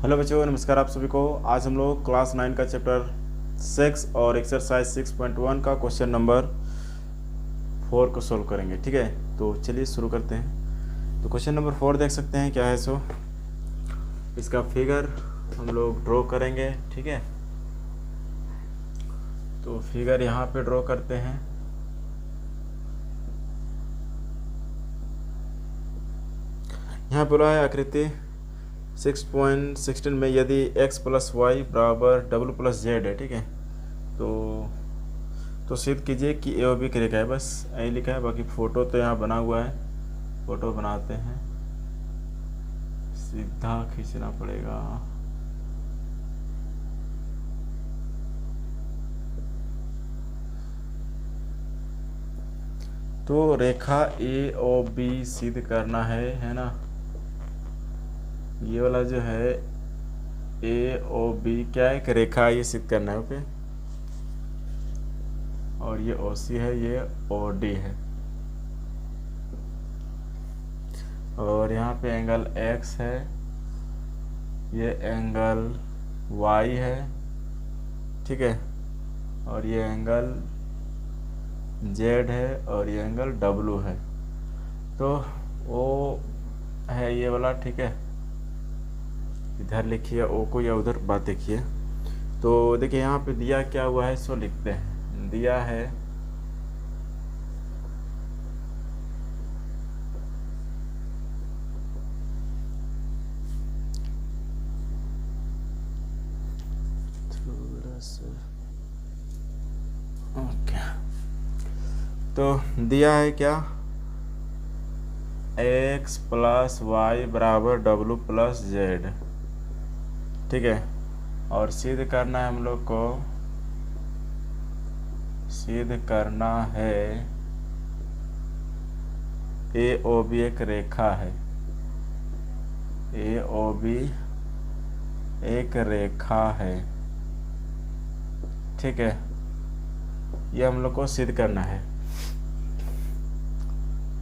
Hello बच्चों, नमस्कार आप सभी को। आज हम लोग क्लास 9 का चैप्टर 6 और एक्सरसाइज 6.1 का क्वेश्चन नंबर 4 को सोल्व करेंगे। ठीक है, तो चलिए शुरू करते हैं। तो क्वेश्चन नंबर 4 देख सकते हैं क्या है। सो इसका फिगर हम लोग ड्रॉ करेंगे। ठीक है, तो फिगर यहाँ पे ड्रॉ करते हैं। यहाँ बोला है आकृति 6.16 में यदि x प्लस वाई बराबर डब्ल्यू प्लस जेड है। ठीक है, तो सिद्ध कीजिए कि ए और बी की रेखा है। बस यही लिखा है, बाकी फ़ोटो तो यहाँ बना हुआ है। फ़ोटो बनाते हैं, सीधा खींचना पड़ेगा। तो रेखा ए और बी सिद्ध करना है ना। ये वाला जो है ए ओ बी क्या है, एक रेखा, ये सिद्ध करना है। ओके, और ये ओ सी है, ये ओ डी है, और यहाँ पे एंगल एक्स है, ये एंगल वाई है। ठीक है, और ये एंगल जेड है, और ये एंगल डब्लू है। तो ओ है ये वाला। ठीक है, इधर लिखिए ओ को या उधर बात देखिए। तो देखिए यहाँ पे दिया क्या हुआ है, सो लिखते हैं। दिया है थोड़ा सा ओके, तो दिया है क्या, x प्लस वाई बराबर डब्लू प्लस जेड। ठीक है, और सिद्ध करना है हम लोग को, सिद्ध करना है ए ओ बी एक रेखा है। ए ओ बी एक रेखा है। ठीक है, ये हम लोग को सिद्ध करना है।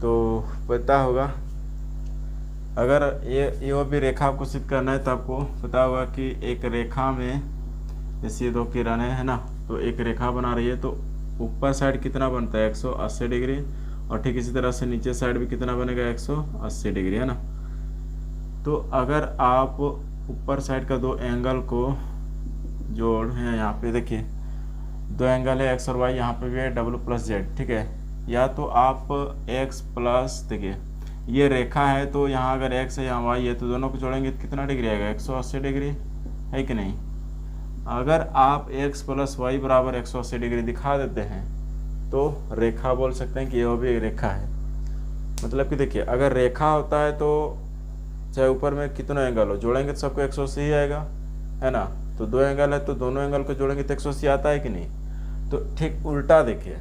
तो पता होगा, अगर ये ओ बी रेखा आपको सिद्ध करना है तो आपको पता होगा कि एक रेखा में जैसे दो किरणें है ना, तो एक रेखा बना रही है, तो ऊपर साइड कितना बनता है 180 डिग्री, और ठीक इसी तरह से नीचे साइड भी कितना बनेगा 180 डिग्री, है ना। तो अगर आप ऊपर साइड का दो एंगल को जोड़ है, यहाँ पे देखिए दो एंगल है एक्स और वाई, यहाँ पे भी है डब्ल्यू प्लस जेड। ठीक है, या तो आप एक्स प्लस, देखिए ये रेखा है, तो यहाँ अगर एक्स है यहाँ वाई है, तो दोनों को जोड़ेंगे तो कितना डिग्री आएगा 180 डिग्री, है कि नहीं। अगर आप x प्लस वाई बराबर 180 डिग्री दिखा देते हैं तो रेखा बोल सकते हैं कि ये भी एक रेखा है। मतलब कि देखिए अगर रेखा होता है तो चाहे ऊपर में कितना एंगल हो, जोड़ेंगे तो सबको 180 ही आएगा, है ना। तो दो एंगल है तो दोनों एंगल को जोड़ेंगे तो 180 आता है कि नहीं। तो ठीक उल्टा देखिए,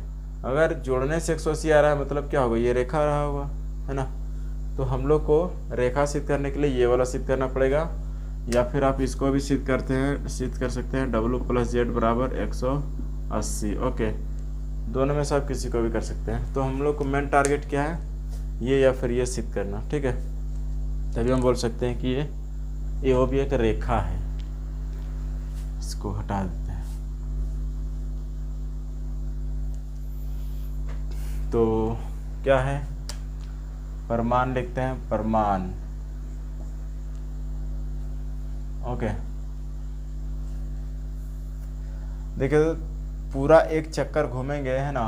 अगर जोड़ने से 180 आ रहा है मतलब क्या होगा, ये रेखा रहा होगा, है ना। तो हम लोग को रेखा सिद्ध करने के लिए ये वाला सिद्ध करना पड़ेगा, या फिर आप इसको भी सिद्ध कर सकते हैं डब्ल्यू प्लस जेड बराबर 180। ओके, दोनों में से आप किसी को भी कर सकते हैं। तो हम लोग को मेन टारगेट क्या है, ये या फिर ये सिद्ध करना। ठीक है, तभी हम बोल सकते हैं कि ये वो भी एक रेखा है। इसको हटा देते हैं। तो क्या है, प्रमाण लिखते हैं, प्रमाण। ओके, देखिए पूरा एक चक्कर घूमेंगे, है ना।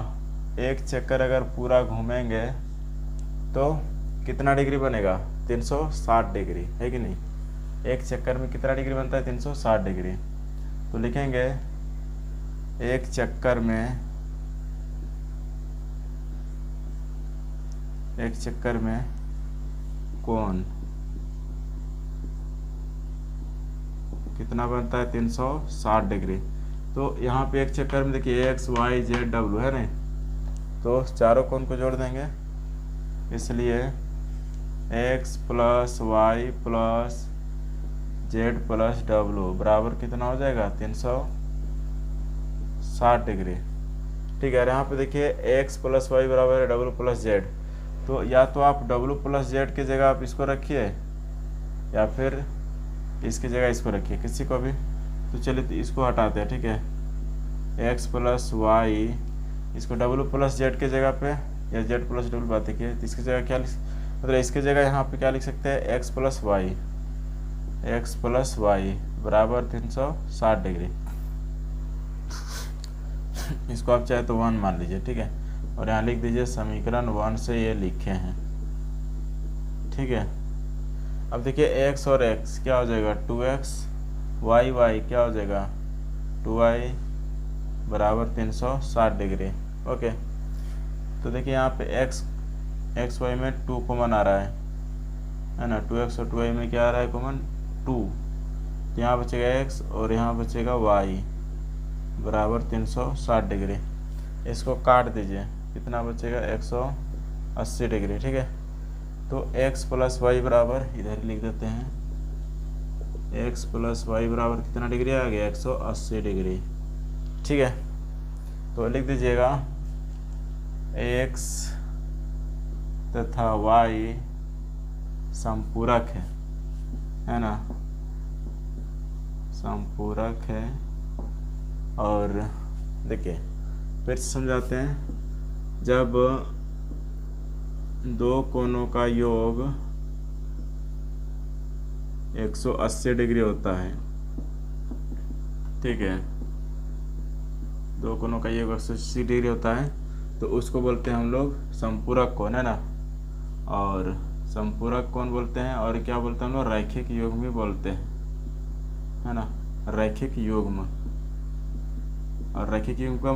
एक चक्कर अगर पूरा घूमेंगे तो कितना डिग्री बनेगा 360 डिग्री, है कि नहीं। एक चक्कर में कितना डिग्री बनता है 360 डिग्री। तो लिखेंगे एक चक्कर में कोण कितना बनता है 360 डिग्री। तो यहाँ पे एक चक्कर में देखिए एक्स वाई जेड डब्ल्यू है नहीं, तो चारों कोण को जोड़ देंगे, इसलिए x plus y plus z plus डब्ल्यू बराबर कितना हो जाएगा 360 डिग्री। ठीक है, यहाँ पे देखिए एक्स प्लस वाई बराबर है डब्ल्यू प्लस जेड, तो या तो आप डब्ल्यू प्लस जेड की जगह आप इसको रखिए, या फिर इसकी जगह इसको रखिए किसी को भी। तो चलिए तो इसको हटाते हैं, ठीक है। एक्स प्लस वाई, इसको डब्लू प्लस जेड के जगह पे या जेड प्लस डब्लू बात देखिए, तो इसकी जगह क्या मतलब इसकी जगह यहाँ पे क्या लिख सकते हैं, एक्स प्लस वाई बराबर 360 डिग्री। इसको आप चाहे तो 1 मान लीजिए, ठीक है। और यहाँ लिख दीजिए समीकरण 1 से ये लिखे हैं, ठीक है। अब देखिए एक्स और एक्स क्या हो जाएगा 2x, वाई क्या हो जाएगा 2y बराबर 360 डिग्री। ओके, तो देखिए यहाँ पे एक्स वाई में 2 कॉमन आ रहा है ना, 2x और 2y में क्या आ रहा है कॉमन 2, तो यहाँ बचेगा x और यहाँ बचेगा y बराबर 360 डिग्री। इसको काट दीजिए, कितना बचेगा 180 डिग्री, ठीक है। तो x प्लस वाई बराबर इधर लिख देते हैं, x प्लस वाई बराबर कितना डिग्री आ गया 180 डिग्री, ठीक है। तो लिख दीजिएगा x तथा y संपूरक है ना, संपूरक है। और देखिए फिर समझाते हैं, जब दो कोणों का योग 180 डिग्री होता है, ठीक है, दो कोणों का योग 180 डिग्री होता है तो उसको बोलते हैं हम लोग संपूरक कोण, है ना। और संपूरक कोण बोलते हैं, और क्या बोलते हैं हम लोग रैखिक युग्म भी बोलते हैं, है ना, रैखिक युग्म। और रैखिक युग्म का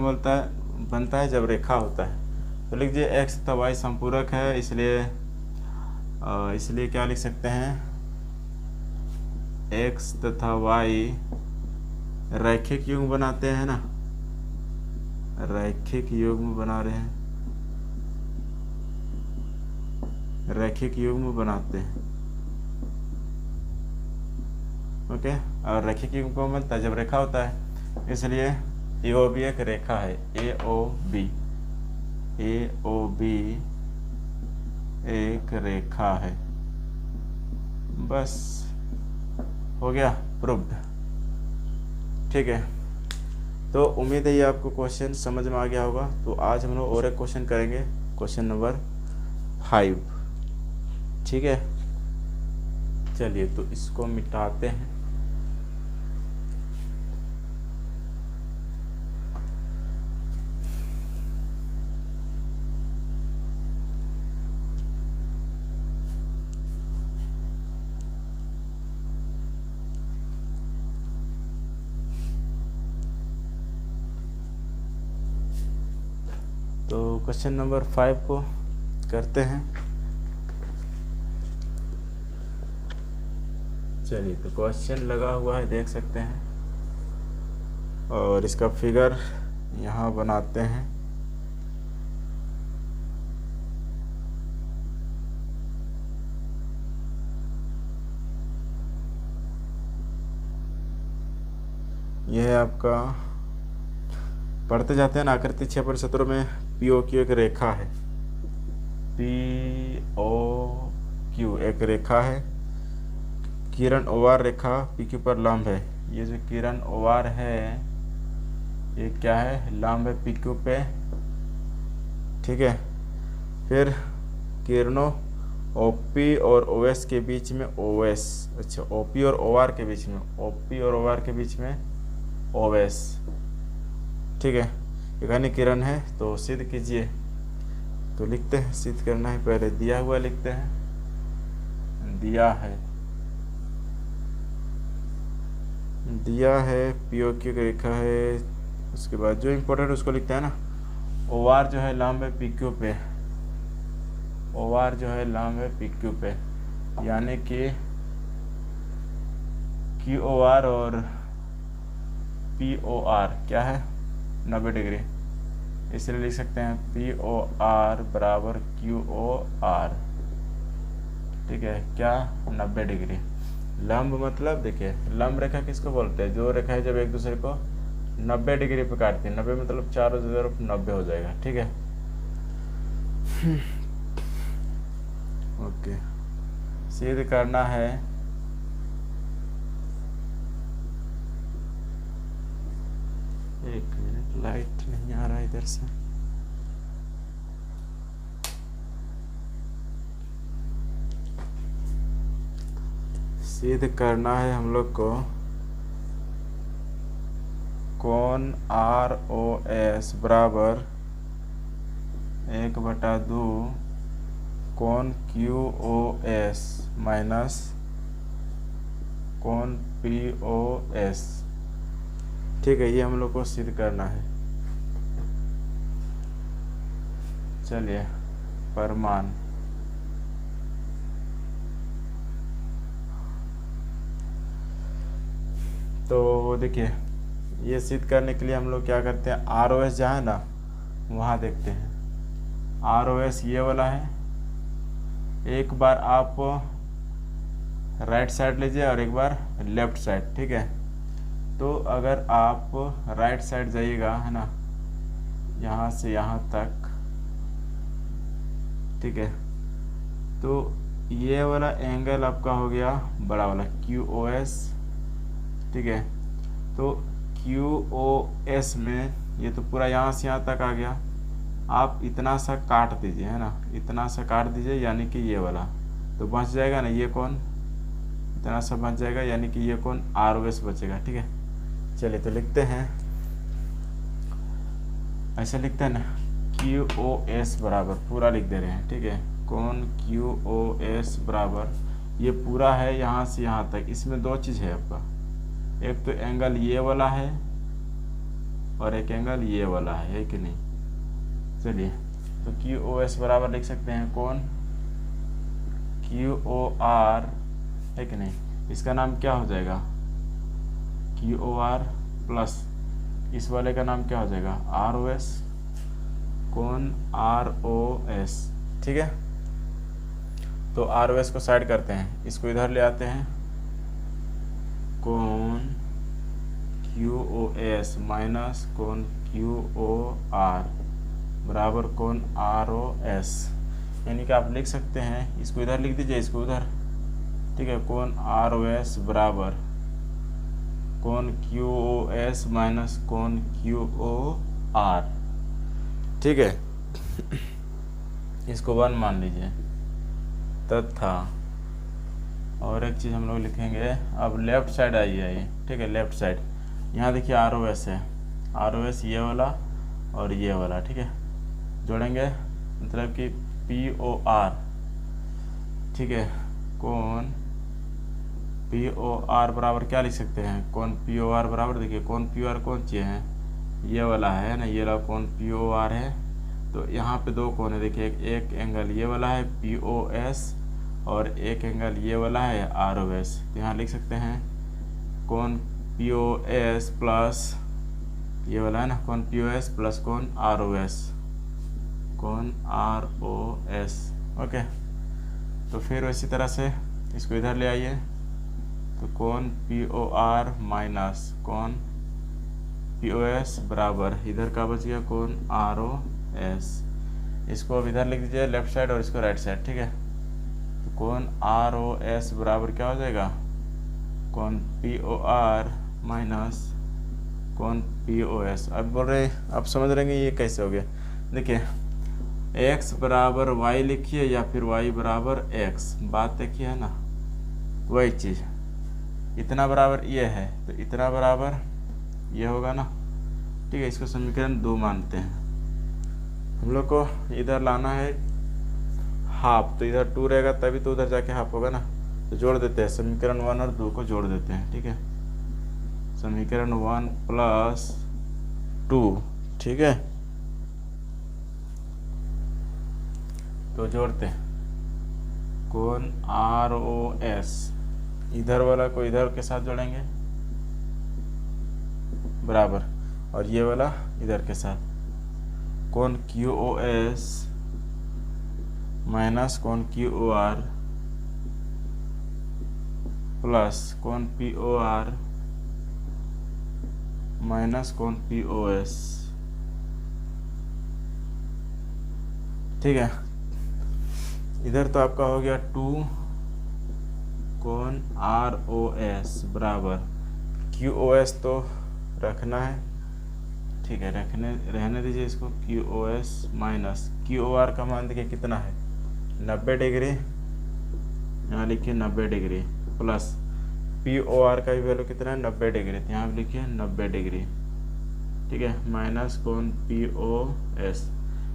बनता है जब रेखा होता है। तो लिख दीजिए एक्स तथा वाई संपूरक है, इसलिए क्या लिख सकते हैं, एक्स तथा वाई रैखिक युग्म बनाते हैं ना, रैखिक युग्म बना रहे हैं, रैखिक युग्म बनाते हैं। ओके, और रैखिक युग्म को बनता है जब रेखा होता है, इसलिए AOB एक रेखा है, AOB एक रेखा है। बस हो गया प्रूव्ड, ठीक है। तो उम्मीद है ये आपको क्वेश्चन समझ में आ गया होगा। तो आज हम लोग और एक क्वेश्चन करेंगे, क्वेश्चन नंबर 5, ठीक है। चलिए तो इसको मिटाते हैं। तो क्वेश्चन नंबर 5 को करते हैं। चलिए तो क्वेश्चन लगा हुआ है, देख सकते हैं, और इसका फिगर यहाँ बनाते हैं। यह है आपका, पढ़ते जाते हैं ना, आकृति 6.17 में POQ एक रेखा है, POQ एक रेखा है, किरण OR रेखा PQ पर लंब है। ये जो किरण OR है ये क्या है, लंब है PQ पे, ठीक है। फिर किरणों OP और OS के बीच में OS, अच्छा OP और OR के बीच में, OP और OR के बीच में OS, ठीक है। एक किरण है तो सिद्ध कीजिए। तो लिखते हैं, सिद्ध करना है, पहले दिया हुआ लिखते हैं, दिया है POQ की रेखा है। उसके बाद जो इम्पोर्टेंट उसको लिखते हैं ना, OR जो है लंब है PQ पे, OR जो है लंब है PQ पे, यानी कि QOR और POR क्या है 90 डिग्री, इसलिए लिख सकते हैं POR बराबर QOR, ठीक है, क्या 90 डिग्री। लंब मतलब देखिए, लंब रेखा किसको बोलते हैं, जो रेखा है जब एक दूसरे को 90 डिग्री पे काटती है, 90 मतलब चारों तरफ 90 हो जाएगा, ठीक है। ओके, सिद्ध करना है एक मिनट, लाइट नहीं आ रहा इधर से। सिद्ध करना है हम लोग को कोण ROS बराबर 1/2 कोण QOS माइनस कोण POS। ठीक है, ये हम लोग को सिद्ध करना है। चलिए, प्रमाण। तो देखिए, ये सिद्ध करने के लिए हम लोग क्या करते हैं, ROS जहाँ है ना वहाँ देखते हैं। ROS ये वाला है। एक बार आप राइट साइड लीजिए और एक बार लेफ्ट साइड, ठीक है। तो अगर आप राइट साइड जाइएगा, है ना, यहाँ से यहाँ तक, ठीक है, तो ये वाला एंगल आपका हो गया बड़ा वाला QOS, ठीक है। तो QOS में ये तो पूरा यहाँ से यहाँ तक आ गया। आप इतना सा काट दीजिए, है ना, इतना सा काट दीजिए, यानी कि ये वाला तो बच जाएगा ना, ये कोण इतना सा बच जाएगा, यानी कि ये कोण ROS बचेगा, ठीक है। चलिए तो लिखते हैं, ऐसे लिखते हैं ना, QOS बराबर, पूरा लिख दे रहे हैं, ठीक है। कोण QOS बराबर, ये पूरा है यहाँ से यहाँ तक। इसमें दो चीज़ है आपका, एक तो एंगल ये वाला है और एक एंगल ये वाला है कि नहीं। चलिए, तो QOS बराबर लिख सकते हैं कोण QOR, है कि नहीं। इसका नाम क्या हो जाएगा, QOR प्लस इस वाले का नाम क्या हो जाएगा, ROS, कोण ROS, ठीक है। तो ROS को साइड करते हैं, इसको इधर ले आते हैं, कोण QOS माइनस कोण QOR बराबर कोण ROS, यानी कि आप लिख सकते हैं, इसको इधर लिख दीजिए, इसको उधर, ठीक है। कोण ROS बराबर कोण QOS माइनस कोण QOR, ठीक है। इसको 1 मान लीजिए। तथा और एक चीज़ हम लोग लिखेंगे, अब लेफ्ट साइड आइए, ठीक है। लेफ्ट साइड यहाँ देखिए ROS है, ROS ये वाला और ये वाला, ठीक है, जोड़ेंगे, मतलब कि POR, ठीक है। कोण POR बराबर क्या लिख सकते हैं, कोण POR बराबर, देखिए कोण POR कौन सी है, ये वाला है ना, ये वाला कोण POR है। तो यहाँ पे दो कोण है, देखिए, एक एंगल ये वाला है POS और एक एंगल ये वाला है ROS। तो यहाँ लिख सकते हैं कोण POS प्लस ये वाला है ना, कोण POS प्लस कोण ROS, कोण ROS, ओके। तो फिर इसी तरह से इसको इधर ले आइए, तो कोण POR माइनस कोण POS बराबर इधर का बच गया कोण ROS। इसको अब इधर लिख दीजिए लेफ्ट साइड और इसको राइट साइड, ठीक है। तो कोण ROS बराबर क्या हो जाएगा, कोण POR माइनस कोण POS। अब बोल रहे, आप समझ रहे हैं ये कैसे हो गया। देखिए, x बराबर y लिखिए या फिर y बराबर x, बात देखिए, है ना, वही चीज़। इतना बराबर ये है तो इतना बराबर ये होगा ना, ठीक है। इसको समीकरण 2 मानते हैं। हम लोग को इधर लाना है हाफ, तो इधर 2 रहेगा तभी तो उधर जाके हाफ होगा ना। तो जोड़ देते हैं, समीकरण 1 और 2 को जोड़ देते हैं, ठीक है। समीकरण 1 प्लस 2, ठीक है। तो जोड़ते हैं, कोण ROS इधर वाला को इधर के साथ जोड़ेंगे बराबर, और ये वाला इधर के साथ, कोण QOS माइनस कोण QOR प्लस कोण POR माइनस कोण POS, ठीक है। इधर तो आपका हो गया 2 कोण ROS बराबर QOS तो रखना है, ठीक है, रहने दीजिए इसको। Q o s minus q o r का मान देखिए कितना है 90 डिग्री, यहाँ लिखिए 90 degree, plus p o r का भी वैल्यू कितना है 90 डिग्री, तो यहाँ लिखिए 90 डिग्री, ठीक है, माइनस कोण पी ओ एस।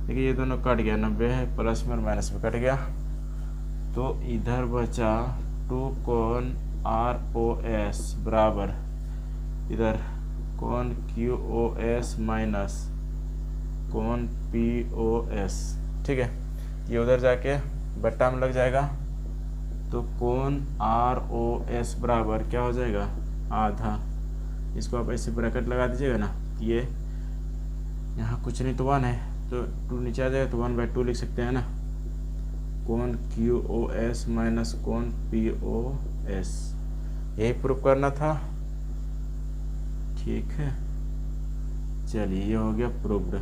देखिए ये दोनों कट गया, 90 है, प्लस में और माइनस में कट गया, तो इधर बचा 2 कोण आर ओ एस बराबर इधर कोण क्यू ओ एस माइनस कोण पी ओ एस, ठीक है। ये उधर जाके बट्टा में लग जाएगा, तो कोण आर ओ एस बराबर क्या हो जाएगा आधा। इसको आप ऐसे ब्रैकेट लगा दीजिएगा ना, ये यहाँ कुछ नहीं तो 1 है, तो 2 नीचे आ जाएगा, तो 1/2 लिख सकते हैं ना। कोण क्यू ओ एस माइनस कोण पी ओ एस, यही प्रूफ करना था, ठीक है। चलिए ये हो गया प्रूव्ड।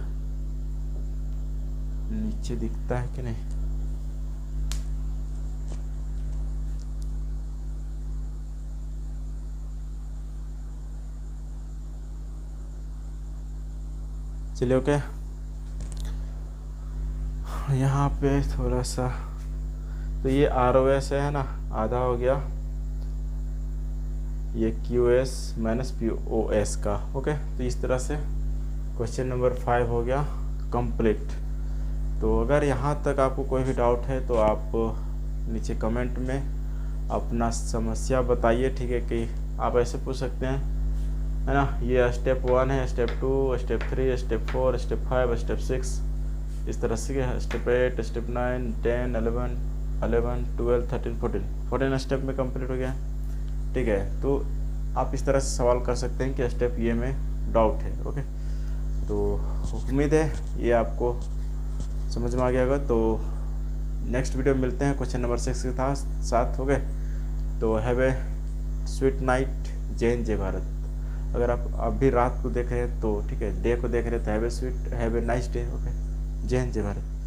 नीचे दिखता है कि नहीं, चलिए ओके। यहाँ पे थोड़ा सा, तो ये आर ओ एस है ना, आधा हो गया, ये q s minus p o s का, ओके। तो इस तरह से क्वेश्चन नंबर 5 हो गया कंप्लीट। तो अगर यहाँ तक आपको कोई भी डाउट है तो आप नीचे कमेंट में अपना समस्या बताइए, ठीक है, कि आप ऐसे पूछ सकते हैं, है ना। ये स्टेप 1 है, step 2, step 3, step 4, step 5, step 6, इस तरह से स्टेप 8, स्टेप 9, 10, 11, 12, 13, 14 स्टेप में कंप्लीट हो गया, ठीक है। तो आप इस तरह से सवाल कर सकते हैं कि स्टेप ये में डाउट है, ओके। तो उम्मीद है ये आपको समझ में आ गया होगा। तो नेक्स्ट वीडियो में मिलते हैं क्वेश्चन नंबर 6 के साथ, हो गए। तो हैव ए स्वीट नाइट, जय हिंद जय भारत। अगर आप अभी रात को देख रहे हैं तो ठीक है, डे को देख रहे हैं तो have a nice day, okay. जय हिंद जय भारत।